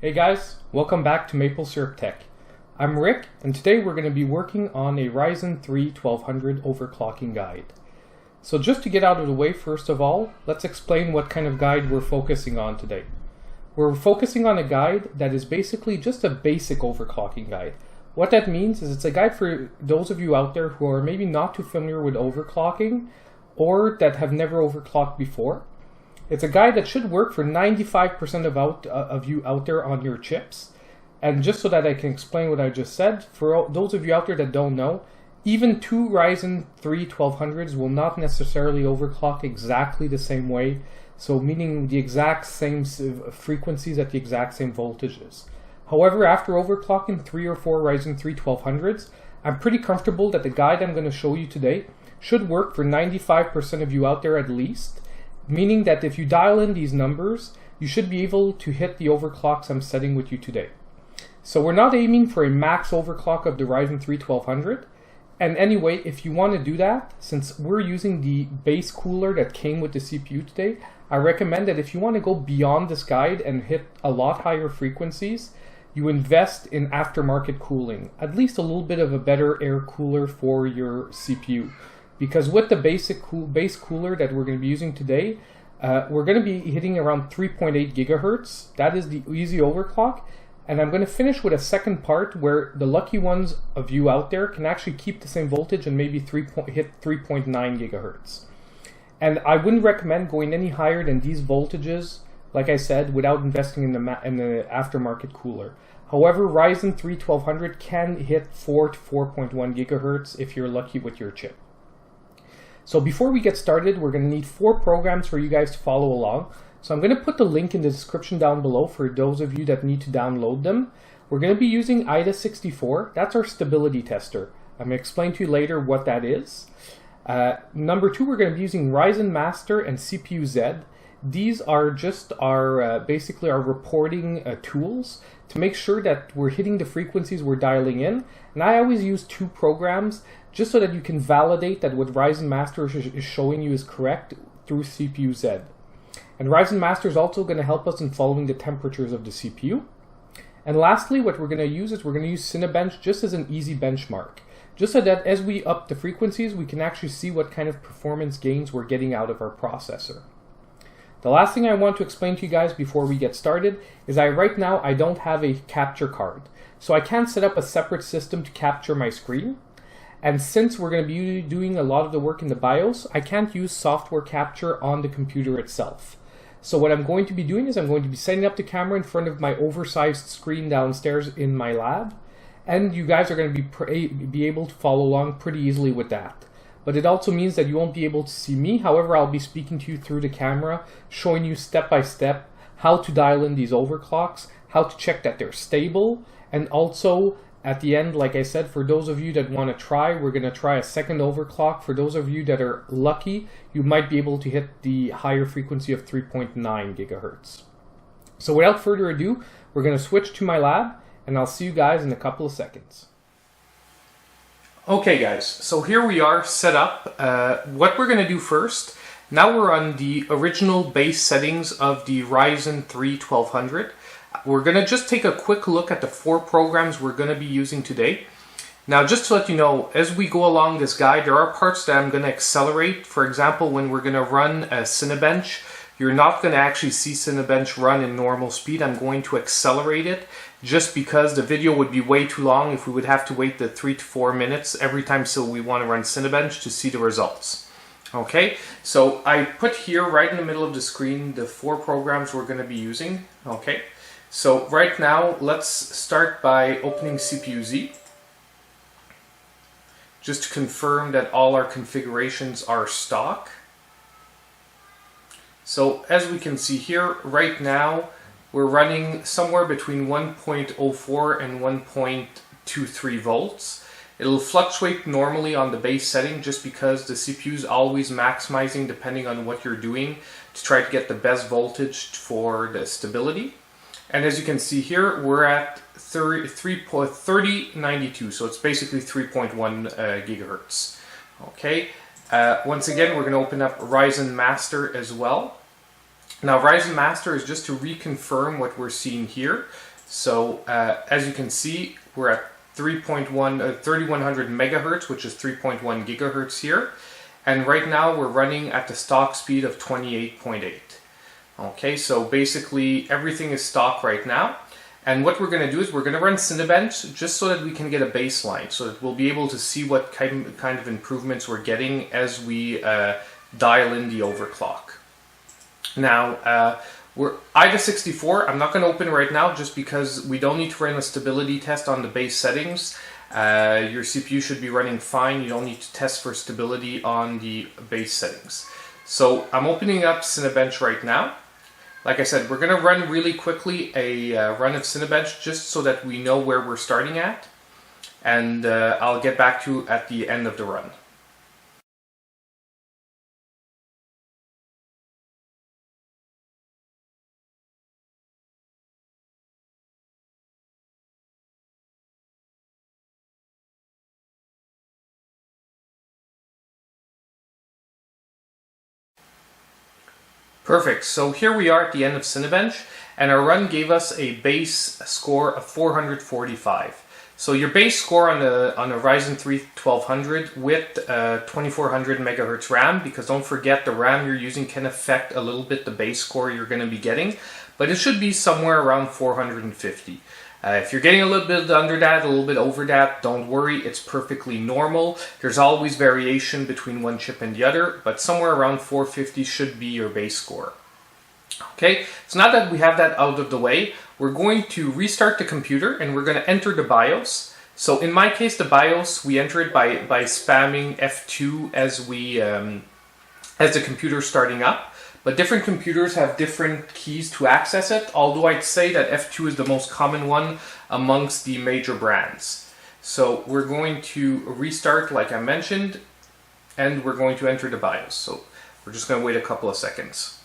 Hey guys, welcome back to Maple Syrup Tech. I'm Rick, and today we're going to be working on a Ryzen 3 1200 overclocking guide. So just to get out of the way, first of all, let's explain what kind of guide we're focusing on today. We're focusing on a guide that is basically just a basic overclocking guide. What that means is it's a guide for those of you out there who are maybe not too familiar with overclocking or that have never overclocked before. It's a guide that should work for 95% of you out there on your chips. And just so that I can explain what I just said, for those of you out there that don't know, even two Ryzen 3 1200s will not necessarily overclock exactly the same way, so meaning the exact same frequencies at the exact same voltages. However, after overclocking 3 or 4 Ryzen 3 1200s, I'm pretty comfortable that the guide I'm going to show you today should work for 95% of you out there at least, meaning that if you dial in these numbers, you should be able to hit the overclocks I'm setting with you today. So we're not aiming for a max overclock of the Ryzen 3 1200. And anyway, if you want to do that, since we're using the base cooler that came with the CPU today, I recommend that if you want to go beyond this guide and hit a lot higher frequencies, you invest in aftermarket cooling, at least a little bit of a better air cooler for your CPU. Because with the base cooler that we're going to be using today, we're going to be hitting around 3.8 gigahertz. That is the easy overclock. And I'm going to finish with a second part where the lucky ones of you out there can actually keep the same voltage and maybe hit 3.9 gigahertz. And I wouldn't recommend going any higher than these voltages, like I said, without investing in the aftermarket cooler. However, Ryzen 3 1200 can hit 4 to 4.1 gigahertz if you're lucky with your chip. So before we get started, we're going to need 4 programs for you guys to follow along. So I'm going to put the link in the description down below for those of you that need to download them. We're going to be using Aida 64. That's our stability tester. I'm going to explain to you later what that is. Number 2, we're going to be using Ryzen Master and CPU Z. These are just our basically our reporting tools to make sure that we're hitting the frequencies we're dialing in. And I always use 2 programs just so that you can validate that what Ryzen Master is showing you is correct through CPU Z. And Ryzen Master is also going to help us in following the temperatures of the CPU. And lastly, what we're going to use is we're going to use Cinebench just as an easy benchmark, just so that as we up the frequencies, we can actually see what kind of performance gains we're getting out of our processor. The last thing I want to explain to you guys before we get started is right now I don't have a capture card. So I can't set up a separate system to capture my screen. And since we're going to be doing a lot of the work in the BIOS, I can't use software capture on the computer itself. So what I'm going to be doing is I'm going to be setting up the camera in front of my oversized screen downstairs in my lab. And you guys are going to be able to follow along pretty easily with that. But it also means that you won't be able to see me. However, I'll be speaking to you through the camera, showing you step by step how to dial in these overclocks, how to check that they're stable, and also at the end, like I said, for those of you that want to try, we're going to try a second overclock. For those of you that are lucky, you might be able to hit the higher frequency of 3.9 gigahertz. So without further ado, we're going to switch to my lab, and I'll see you guys in a couple of seconds. Okay guys, so here we are set up. What we're going to do first, now we're on the original base settings of the Ryzen 3 1200. We're going to just take a quick look at the 4 programs we're going to be using today. Now just to let you know, as we go along this guide, there are parts that I'm going to accelerate. For example, when we're going to run a Cinebench, you're not going to actually see Cinebench run in normal speed. I'm going to accelerate it just because the video would be way too long if we would have to wait the 3 to 4 minutes every time so we want to run Cinebench to see the results. Okay, so I put here right in the middle of the screen the 4 programs we're going to be using. Okay. So right now, let's start by opening CPU-Z, just to confirm that all our configurations are stock. So as we can see here, right now, we're running somewhere between 1.04 and 1.23 volts. It'll fluctuate normally on the base setting just because the CPU is always maximizing depending on what you're doing to try to get the best voltage for the stability. And as you can see here, we're at 3092, so it's basically 3.1 gigahertz. Okay, once again, we're going to open up Ryzen Master as well. Now, Ryzen Master is just to reconfirm what we're seeing here. So as you can see, we're at 3100 megahertz, which is 3.1 gigahertz here. And right now we're running at the stock speed of 28.8. Okay, so basically everything is stock right now. And what we're going to do is we're going to run Cinebench just so that we can get a baseline, so that we'll be able to see what kind of improvements we're getting as we dial in the overclock. Now, we're Aida 64. I'm not going to open right now just because we don't need to run a stability test on the base settings. Your CPU should be running fine. You don't need to test for stability on the base settings. So I'm opening up Cinebench right now. Like I said, we're going to run really quickly a run of Cinebench just so that we know where we're starting at. And I'll get back to you at the end of the run. Perfect, so here we are at the end of Cinebench, and our run gave us a base score of 445. So your base score on a Ryzen 3 1200 with 2400 megahertz RAM, because don't forget the RAM you're using can affect a little bit the base score you're going to be getting, but it should be somewhere around 450. If you're getting a little bit under that, a little bit over that, don't worry, it's perfectly normal. There's always variation between one chip and the other, but somewhere around 450 should be your base score. Okay, so now that we have that out of the way, we're going to restart the computer and we're going to enter the BIOS. So in my case, the BIOS, we enter it by spamming F2 as the computer's starting up. But different computers have different keys to access it, although I'd say that F2 is the most common one amongst the major brands. So we're going to restart like I mentioned, and we're going to enter the BIOS. So we're just going to wait a couple of seconds.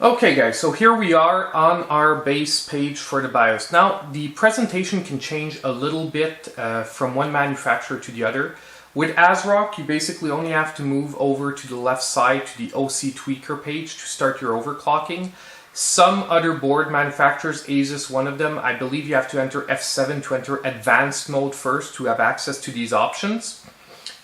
Okay guys, so here we are on our base page for the BIOS. Now the presentation can change a little bit from one manufacturer to the other. With ASRock, you basically only have to move over to the left side to the OC Tweaker page to start your overclocking. Some other board manufacturers, Asus one of them, I believe you have to enter F7 to enter advanced mode first to have access to these options.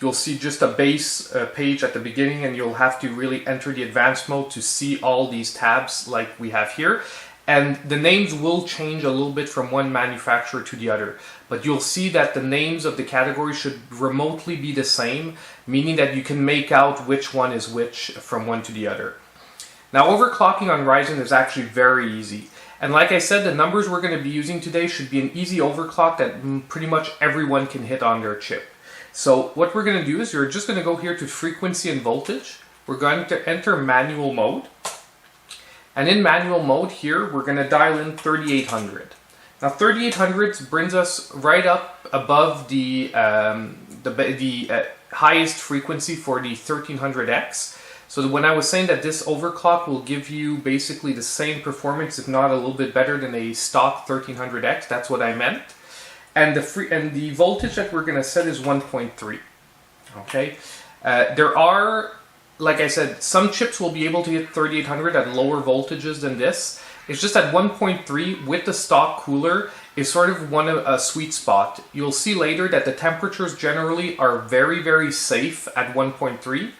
You'll see just a base page at the beginning and you'll have to really enter the advanced mode to see all these tabs like we have here. And the names will change a little bit from one manufacturer to the other. But you'll see that the names of the categories should remotely be the same, meaning that you can make out which one is which from one to the other. Now, overclocking on Ryzen is actually very easy. And like I said, the numbers we're going to be using today should be an easy overclock that pretty much everyone can hit on their chip. So what we're going to do is you're just going to go here to frequency and voltage. We're going to enter manual mode. And in manual mode here, we're going to dial in 3800. Now 3800 brings us right up above the highest frequency for the 1300X. So when I was saying that this overclock will give you basically the same performance, if not a little bit better than a stock 1300X, that's what I meant. And the voltage that we're going to set is 1.3. Okay, there are, like I said, some chips will be able to hit 3800 at lower voltages than this. It's just at 1.3 with the stock cooler is sort of a sweet spot. You'll see later that the temperatures generally are very, very safe at 1.3,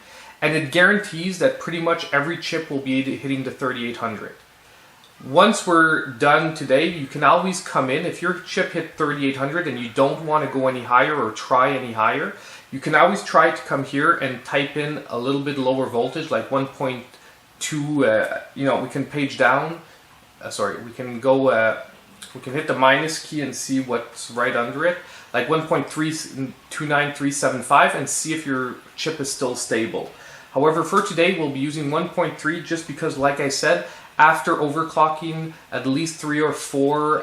and it guarantees that pretty much every chip will be hitting the 3800. Once we're done today, you can always come in. If your chip hit 3800 and you don't want to go any higher or try any higher, you can always try to come here and type in a little bit lower voltage, like 1.2, we can page down. We can go, we can hit the minus key and see what's right under it, like 1.329375, and see if your chip is still stable. However, for today, we'll be using 1.3 just because, like I said, after overclocking at least 3 or 4,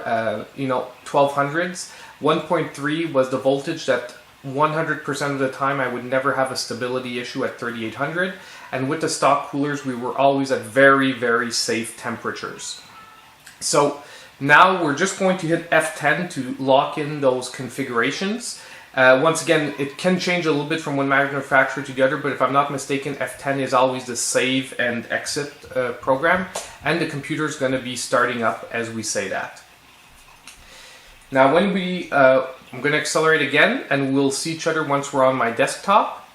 1200s, 1.3 was the voltage that 100% of the time I would never have a stability issue at 3800, and with the stock coolers, we were always at very, very safe temperatures. So now we're just going to hit F10 to lock in those configurations. Once again, it can change a little bit from one manufacturer to the other, but if I'm not mistaken, F10 is always the save and exit program, and the computer is going to be starting up as we say that. Now when I'm going to accelerate again, and we'll see each other once we're on my desktop.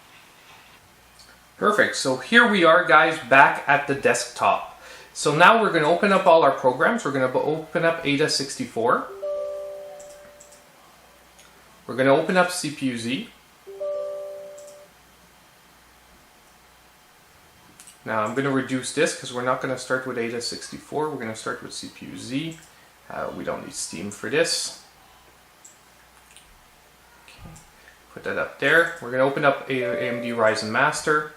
Perfect, so here we are guys, back at the desktop. So now we're going to open up all our programs. We're going to open up Aida 64. We're going to open up CPU-Z. Now I'm going to reduce this because we're not going to start with Aida 64. We're going to start with CPU-Z. We don't need Steam for this. Okay. Put that up there. We're going to open up AMD Ryzen Master.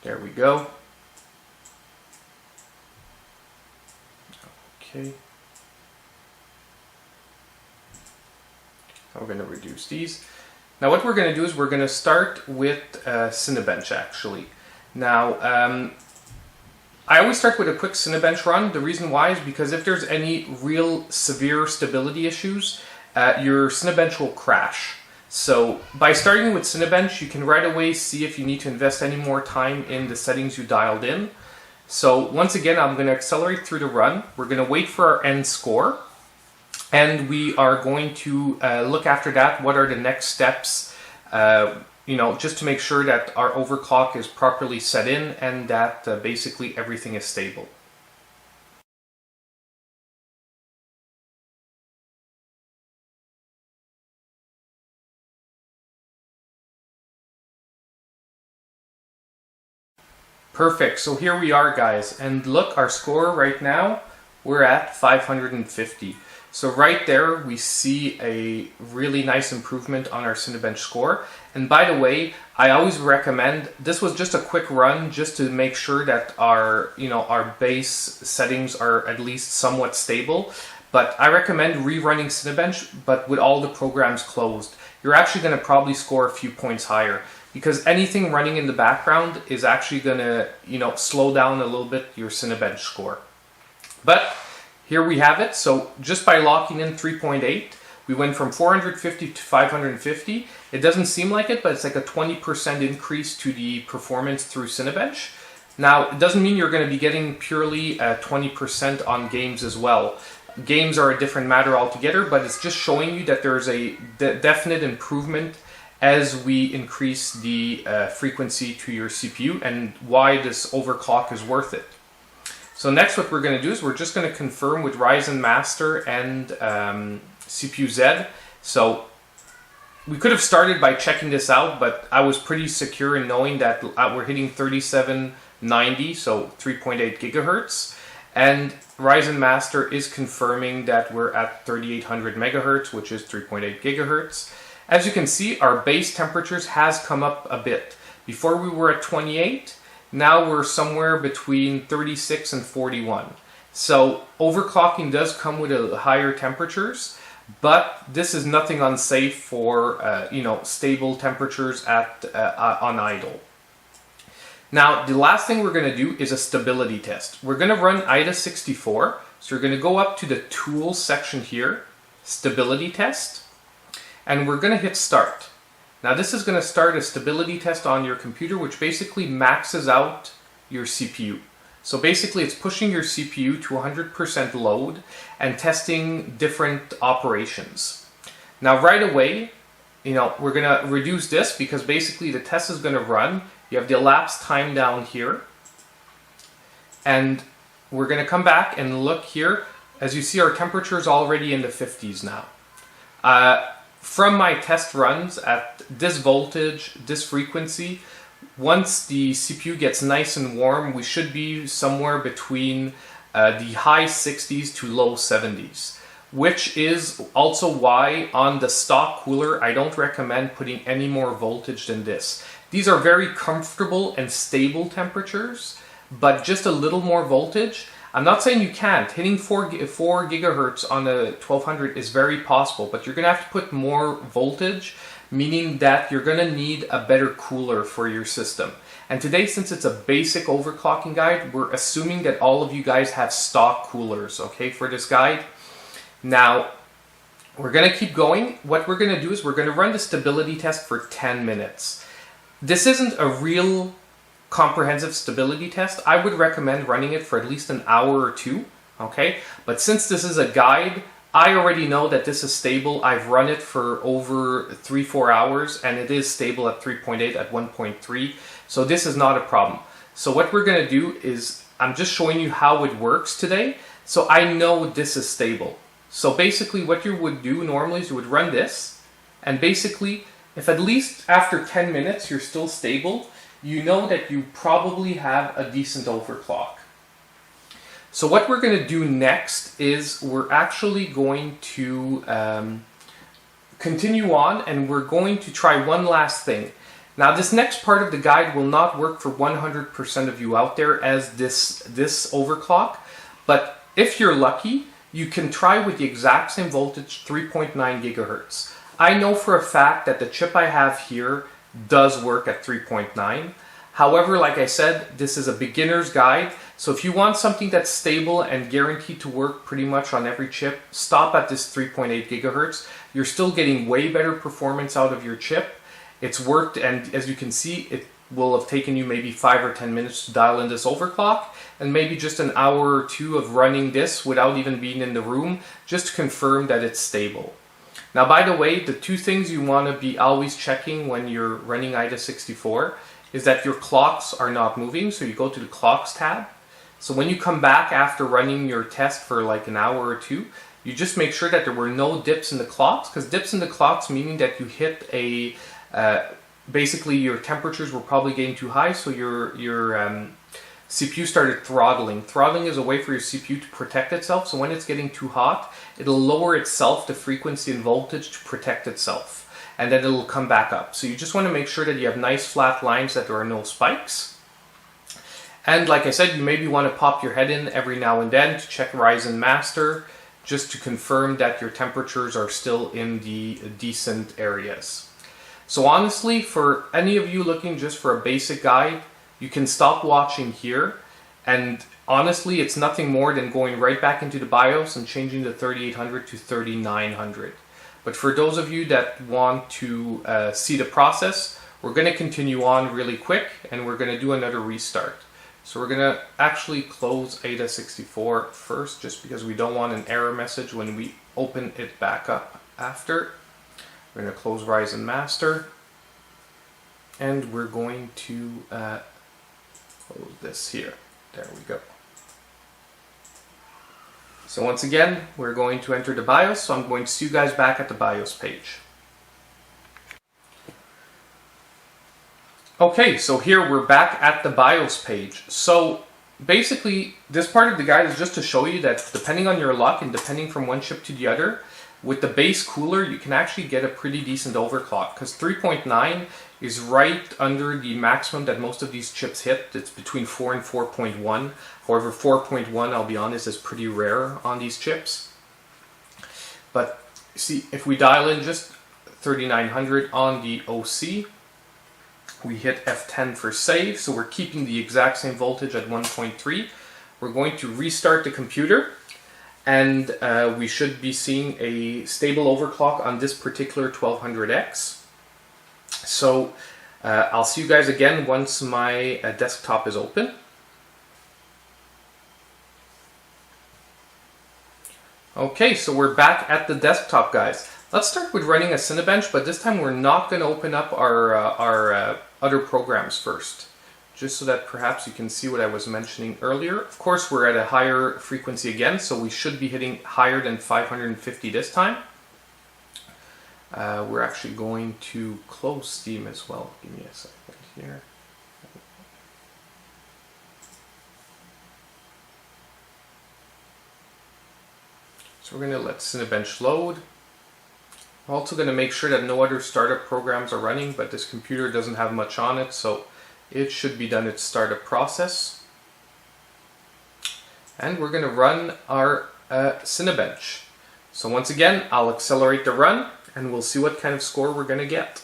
There we go. Okay. We're going to reduce these. Now what we're going to do is we're going to start with Cinebench actually. Now I always start with a quick Cinebench run. The reason why is because if there's any real severe stability issues, your Cinebench will crash. So by starting with Cinebench, you can right away see if you need to invest any more time in the settings you dialed in. So once again, I'm going to accelerate through the run. We're going to wait for our end score. And we are going to look after that. What are the next steps? Just to make sure that our overclock is properly set in and that basically everything is stable. Perfect, so here we are guys, and look, our score right now, we're at 550. So right there we see a really nice improvement on our Cinebench score. And by the way, I always recommend, this was just a quick run just to make sure that our base settings are at least somewhat stable. But I recommend rerunning Cinebench, but with all the programs closed. You're actually going to probably score a few points higher, because anything running in the background is actually going to, slow down a little bit your Cinebench score. But here we have it. So just by locking in 3.8, we went from 450 to 550. It doesn't seem like it, but it's like a 20% increase to the performance through Cinebench. Now, it doesn't mean you're going to be getting purely 20% on games as well. Games are a different matter altogether, but it's just showing you that there's a definite improvement as we increase the frequency to your CPU, and why this overclock is worth it. So next what we're going to do is we're just going to confirm with Ryzen Master and CPU-Z. So we could have started by checking this out, but I was pretty secure in knowing that we're hitting 3790, so 3.8 gigahertz. And Ryzen Master is confirming that we're at 3800 megahertz, which is 3.8 gigahertz. As you can see, our base temperatures has come up a bit. Before we were at 28, now we're somewhere between 36 and 41. So overclocking does come with higher temperatures, but this is nothing unsafe for stable temperatures on idle. Now the last thing we're going to do is a stability test. We're going to run Aida 64. So we're going to go up to the Tools section here, Stability Test. And we're going to hit start. Now this is going to start a stability test on your computer, which basically maxes out your CPU. So basically it's pushing your CPU to 100% load and testing different operations. Now right away, we're going to reduce this because basically the test is going to run. You have the elapsed time down here. And we're going to come back and look here. As you see, our temperature is already in the 50s now. From my test runs at this voltage, this frequency, once the CPU gets nice and warm, we should be somewhere between the high 60s to low 70s, which is also why on the stock cooler, I don't recommend putting any more voltage than this. These are very comfortable and stable temperatures, but just a little more voltage. I'm not saying you can't. Hitting 4 gigahertz on a 1200 is very possible, but you're going to have to put more voltage, meaning that you're going to need a better cooler for your system. And today, since it's a basic overclocking guide, we're assuming that all of you guys have stock coolers, okay, for this guide. Now, we're going to keep going. What we're going to do is we're going to run the stability test for 10 minutes. This isn't a real comprehensive stability test. I would recommend running it for at least an hour or two, okay? But since this is a guide, I already know that this is stable. I've run it for over 3-4 hours and it is stable at 3.8 at 1.3. So this is not a problem. So what we're gonna do is, I'm just showing you how it works today. So I know this is stable. So basically what you would do normally is you would run this, and basically if at least after 10 minutes you're still stable, you know that you probably have a decent overclock. So what we're going to do next is we're actually going to continue on, and we're going to try one last thing. Now this next part of the guide will not work for 100% of you out there as this overclock, but if you're lucky, you can try with the exact same voltage, 3.9 gigahertz. I know for a fact that the chip I have here does work at 3.9. However, like I said, this is a beginner's guide. So if you want something that's stable and guaranteed to work pretty much on every chip, stop at this 3.8 gigahertz. You're still getting way better performance out of your chip. It's worked, and as you can see, it will have taken you maybe 5 or 10 minutes to dial in this overclock, and maybe just an hour or two of running this without even being in the room, just to confirm that it's stable. Now, by the way, the two things you want to be always checking when you're running Aida 64 is that your clocks are not moving. So you go to the clocks tab. So when you come back after running your test for like an hour or two, you just make sure that there were no dips in the clocks, because dips in the clocks meaning that you hit a, basically your temperatures were probably getting too high, so your CPU started throttling. Throttling is a way for your CPU to protect itself, so when it's getting too hot, it'll lower itself the frequency and voltage to protect itself, and then it'll come back up. So you just want to make sure that you have nice flat lines, that there are no spikes. And like I said, you maybe want to pop your head in every now and then to check Ryzen Master, just to confirm that your temperatures are still in the decent areas. So honestly, for any of you looking just for a basic guide, you can stop watching here, and honestly it's nothing more than going right back into the BIOS and changing the 3800 to 3900. But for those of you that want to see the process, we're going to continue on really quick, and we're going to do another restart. So we're going to actually close Aida 64 first, just because we don't want an error message when we open it back up after. We're going to close Ryzen Master, and we're going to close this here. There we go. So once again, we're going to enter the BIOS, so I'm going to see you guys back at the BIOS page. Okay, so here we're back at the BIOS page. So basically, this part of the guide is just to show you that depending on your luck and depending from one chip to the other, with the base cooler, you can actually get a pretty decent overclock, because 3.9 is right under the maximum that most of these chips hit. It's between 4 and 4.1. However, 4.1, I'll be honest, is pretty rare on these chips. But see, if we dial in just 3900 on the OC, we hit F10 for save, so we're keeping the exact same voltage at 1.3. We're going to restart the computer, and we should be seeing a stable overclock on this particular 1200X. So I'll see you guys again once my desktop is open. Okay, so we're back at the desktop, guys. Let's start with running a Cinebench, but this time we're not going to open up our other programs first, just so that perhaps you can see what I was mentioning earlier. Of course, we're at a higher frequency again, so we should be hitting higher than 550 this time. We're actually going to close Steam as well. Give me a second here. So we're going to let Cinebench load. I'm also going to make sure that no other startup programs are running, but this computer doesn't have much on it, so it should be done its startup process. And we're going to run our Cinebench. So once again, I'll accelerate the run, and we'll see what kind of score we're going to get.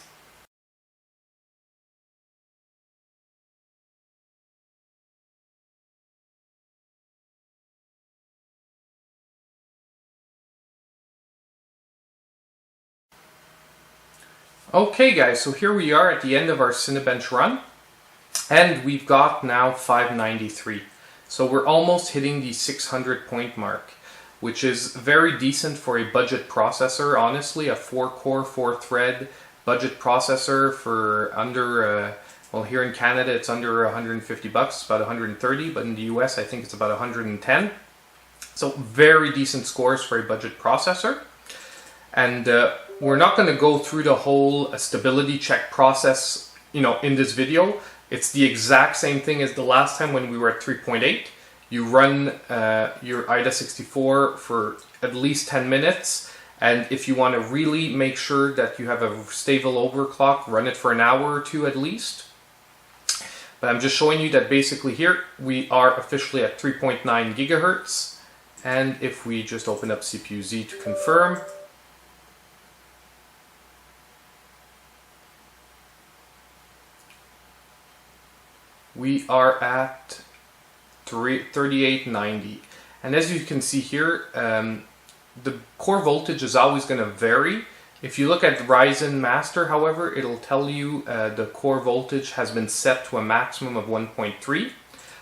Okay guys, so here we are at the end of our Cinebench run, and we've got now 593. So we're almost hitting the 600 point mark, which is very decent for a budget processor. Honestly, a 4-core, 4-thread budget processor for under, well, here in Canada it's under 150 bucks, about 130, but in the US I think it's about 110. So very decent scores for a budget processor. And we're not going to go through the whole stability check process, in this video. It's the exact same thing as the last time when we were at 3.8. You run your Aida 64 for at least 10 minutes. And if you want to really make sure that you have a stable overclock, run it for an hour or two at least. But I'm just showing you that basically here we are officially at 3.9 gigahertz. And if we just open up CPU-Z to confirm, we are at 3890. And as you can see here, the core voltage is always going to vary. If you look at Ryzen Master, however, it'll tell you the core voltage has been set to a maximum of 1.3.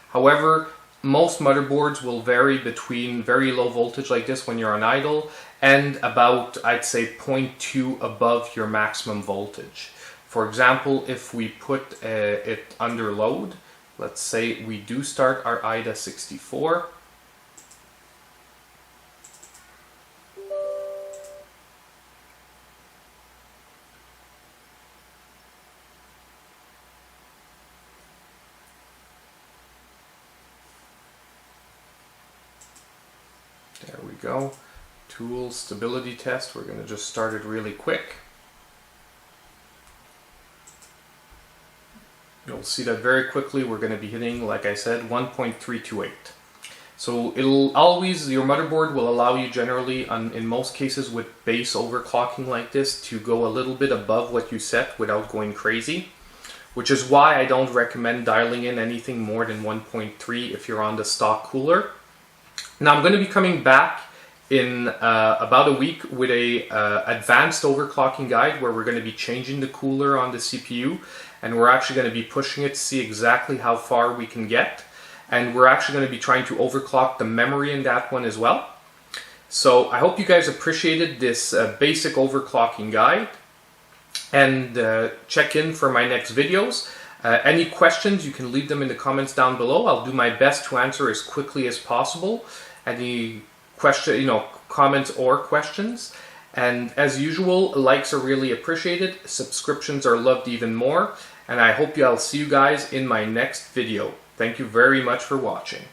However, most motherboards will vary between very low voltage like this when you're on idle and about, I'd say, 0.2 above your maximum voltage. For example, if we put it under load, let's say we do start our Aida 64. There we go. Tools, stability test. We're going to just start it really quick. You'll see that very quickly we're going to be hitting, like I said, 1.328. So it'll always, your motherboard will allow you generally, in most cases with base overclocking like this, to go a little bit above what you set without going crazy. Which is why I don't recommend dialing in anything more than 1.3 if you're on the stock cooler. Now I'm going to be coming back in about a week with a advanced overclocking guide where we're going to be changing the cooler on the CPU, and we're actually going to be pushing it to see exactly how far we can get, and we're actually going to be trying to overclock the memory in that one as well. So I hope you guys appreciated this basic overclocking guide, and check in for my next videos. Any questions, you can leave them in the comments down below. I'll do my best to answer as quickly as possible. Any comments or questions. And as usual, likes are really appreciated. Subscriptions are loved even more. And I hope I'll see you guys in my next video. Thank you very much for watching.